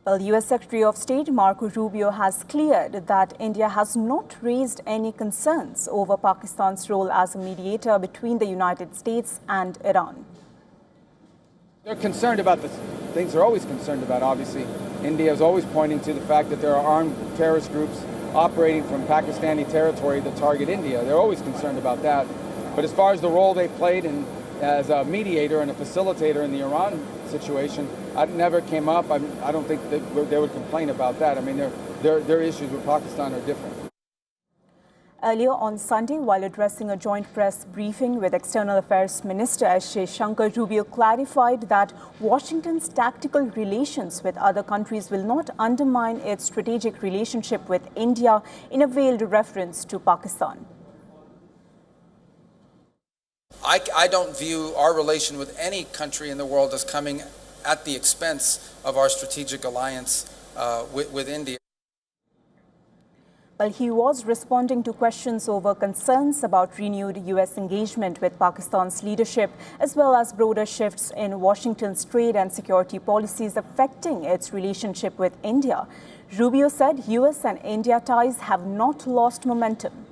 Well, U.S. Secretary of State Marco Rubio has cleared that India has not raised any concerns over Pakistan's role as a mediator between the United States and Iran. They're concerned about the things they're always concerned about, obviously. India is always pointing to the fact that there are armed terrorist groups operating from Pakistani territory that target India. They're always concerned about that. But as far as the role they played as a mediator and a facilitator in the Iran situation, it never came up. I don't think that they would complain about that. I mean, their issues with Pakistan are different. Earlier on Sunday, while addressing a joint press briefing with External Affairs Minister S.J. Shankar, Rubio clarified that Washington's tactical relations with other countries will not undermine its strategic relationship with India, in a veiled reference to Pakistan. I don't view our relation with any country in the world as coming at the expense of our strategic alliance with India. Well, he was responding to questions over concerns about renewed U.S. engagement with Pakistan's leadership, as well as broader shifts in Washington's trade and security policies affecting its relationship with India. Rubio said U.S. and India ties have not lost momentum.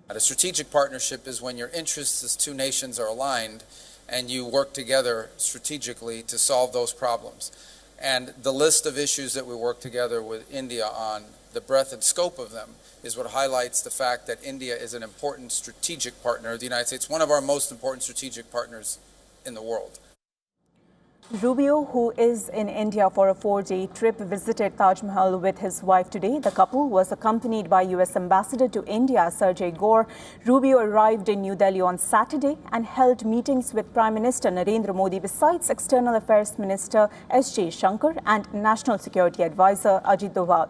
A strategic partnership is when your interests as two nations are aligned and you work together strategically to solve those problems. And the list of issues that we work together with India on, the breadth and scope of them, is what highlights the fact that India is an important strategic partner of the United States, one of our most important strategic partners in the world. Rubio, who is in India for a 4-day trip, visited Taj Mahal with his wife today. The couple was accompanied by U.S. Ambassador to India, Sergey Gore. Rubio arrived in New Delhi on Saturday and held meetings with Prime Minister Narendra Modi, besides External Affairs Minister S.J. Shankar and National Security Advisor Ajit Doval.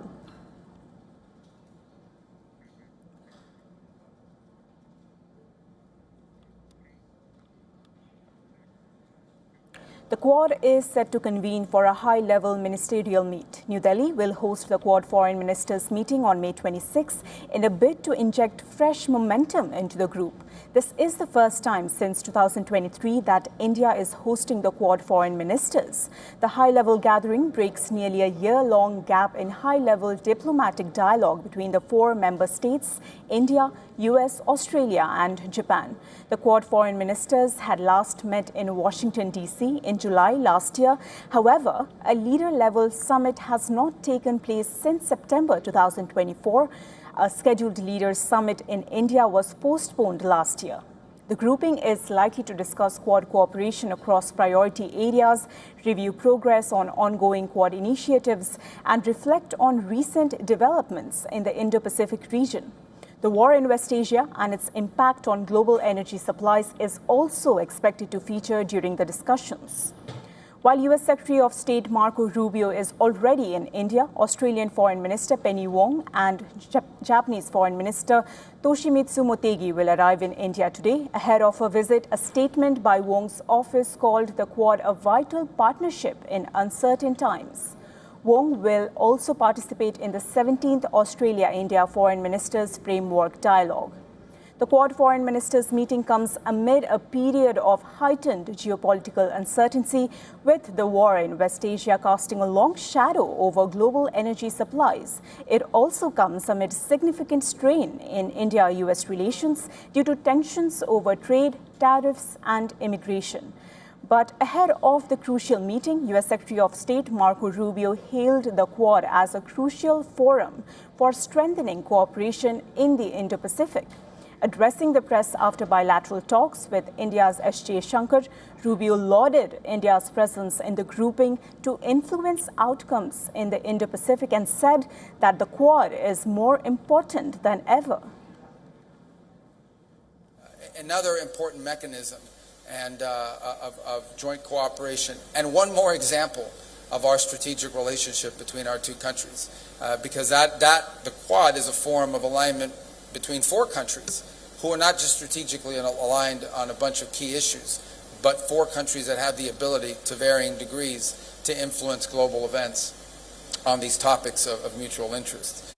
The Quad is set to convene for a high-level ministerial meet. New Delhi will host the Quad foreign ministers meeting on May 26 in a bid to inject fresh momentum into the group. This is the first time since 2023 that India is hosting the Quad foreign ministers. The high-level gathering breaks nearly a year-long gap in high-level diplomatic dialogue between the four member states, India, US, Australia and Japan. The Quad foreign ministers had last met in Washington, D.C. in July last year. However, a leader-level summit has not taken place since September 2024. A scheduled leaders' summit in India was postponed last year. The grouping is likely to discuss Quad cooperation across priority areas, review progress on ongoing Quad initiatives, and reflect on recent developments in the Indo-Pacific region. The war in West Asia and its impact on global energy supplies is also expected to feature during the discussions. While U.S. Secretary of State Marco Rubio is already in India, Australian Foreign Minister Penny Wong and Japanese Foreign Minister Toshimitsu Motegi will arrive in India today. Ahead of a visit, a statement by Wong's office called the Quad a vital partnership in uncertain times. Wong will also participate in the 17th Australia-India Foreign Ministers Framework Dialogue. The Quad foreign ministers meeting comes amid a period of heightened geopolitical uncertainty, with the war in West Asia casting a long shadow over global energy supplies. It also comes amid significant strain in India-US relations due to tensions over trade, tariffs and immigration. But ahead of the crucial meeting, U.S. Secretary of State Marco Rubio hailed the Quad as a crucial forum for strengthening cooperation in the Indo-Pacific. Addressing the press after bilateral talks with India's S.J. Shankar, Rubio lauded India's presence in the grouping to influence outcomes in the Indo-Pacific and said that the Quad is more important than ever. Another important mechanism of joint cooperation, and one more example of our strategic relationship between our two countries, because the Quad is a forum of alignment between four countries who are not just strategically aligned on a bunch of key issues, but four countries that have the ability to varying degrees to influence global events on these topics of mutual interest.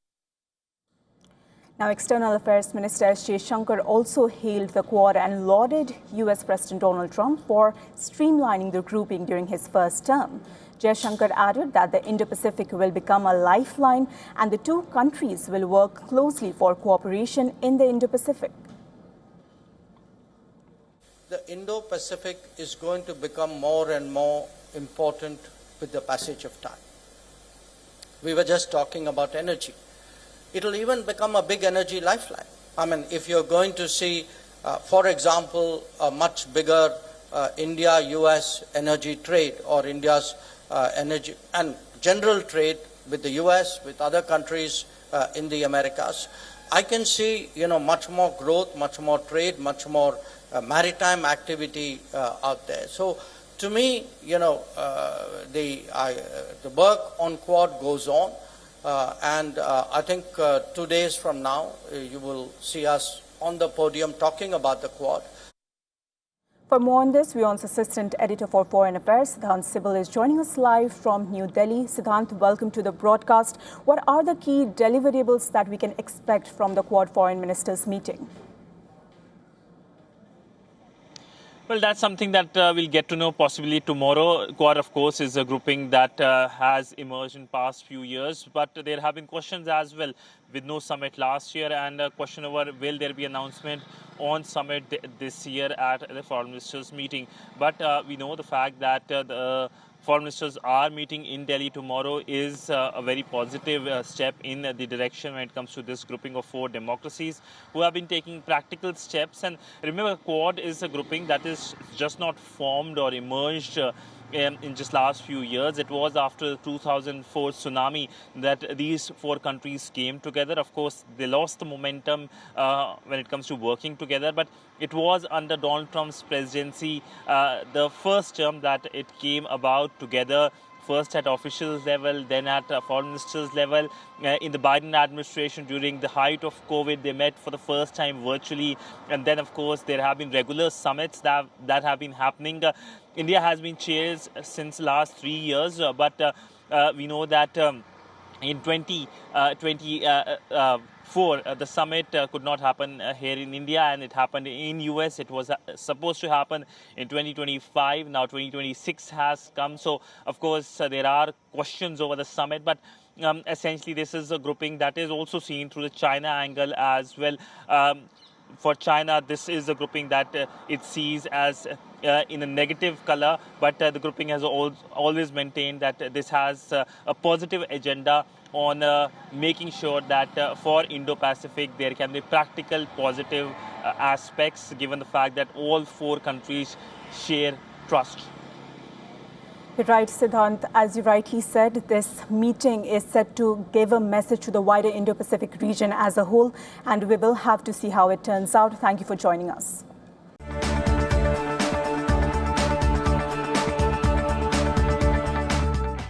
Now, External Affairs Minister S. Shankar also hailed the Quad and lauded US President Donald Trump for streamlining the grouping during his first term. Shankar added that the Indo-Pacific will become a lifeline and the two countries will work closely for cooperation in the Indo-Pacific. The Indo-Pacific is going to become more and more important with the passage of time. We were just talking about energy. It will even become a big energy lifeline. I mean, if you're going to see, for example, a much bigger India-US energy trade, or India's energy and general trade with the US, with other countries in the Americas, I can see, much more growth, much more trade, much more maritime activity out there. So, to me, the work on Quad goes on. And I think 2 days from now, you will see us on the podium talking about the Quad. For more on this, WION's Assistant Editor for Foreign Affairs, Siddhant Sibal, is joining us live from New Delhi. Siddhant, welcome to the broadcast. What are the key deliverables that we can expect from the Quad Foreign Ministers meeting? Well, that's something that we'll get to know possibly tomorrow. Quad, of course, is a grouping that has emerged in past few years, but there have been questions as well with no summit last year, and a question over will there be announcement on summit this year at the foreign ministers meeting. But we know the fact that the foreign ministers are meeting in Delhi tomorrow is a very positive step in the direction when it comes to this grouping of 4 democracies who have been taking practical steps. And remember, Quad is a grouping that is just not formed or emerged in just last few years. It was after the 2004 tsunami that these 4 countries came together. Of course, they lost the momentum when it comes to working together, but it was under Donald Trump's presidency, the first term, that it came about together. First at officials level, then at foreign ministers level. In the Biden administration, during the height of COVID, they met for the first time virtually. And then, of course, there have been regular summits that have been happening. India has been chairs since last 3 years, but we know that in 2024, the summit could not happen here in India, and it happened in US. It was supposed to happen in 2025. Now 2026 has come. So, of course, there are questions over the summit, but essentially this is a grouping that is also seen through the China angle as well. For China, this is a grouping that it sees as in a negative color, but the grouping has always maintained that this has a positive agenda on making sure that for Indo-Pacific there can be practical positive aspects, given the fact that all 4 countries share trust. You're right, Siddhant. As you rightly said, this meeting is set to give a message to the wider Indo-Pacific region as a whole, and we will have to see how it turns out. Thank you for joining us.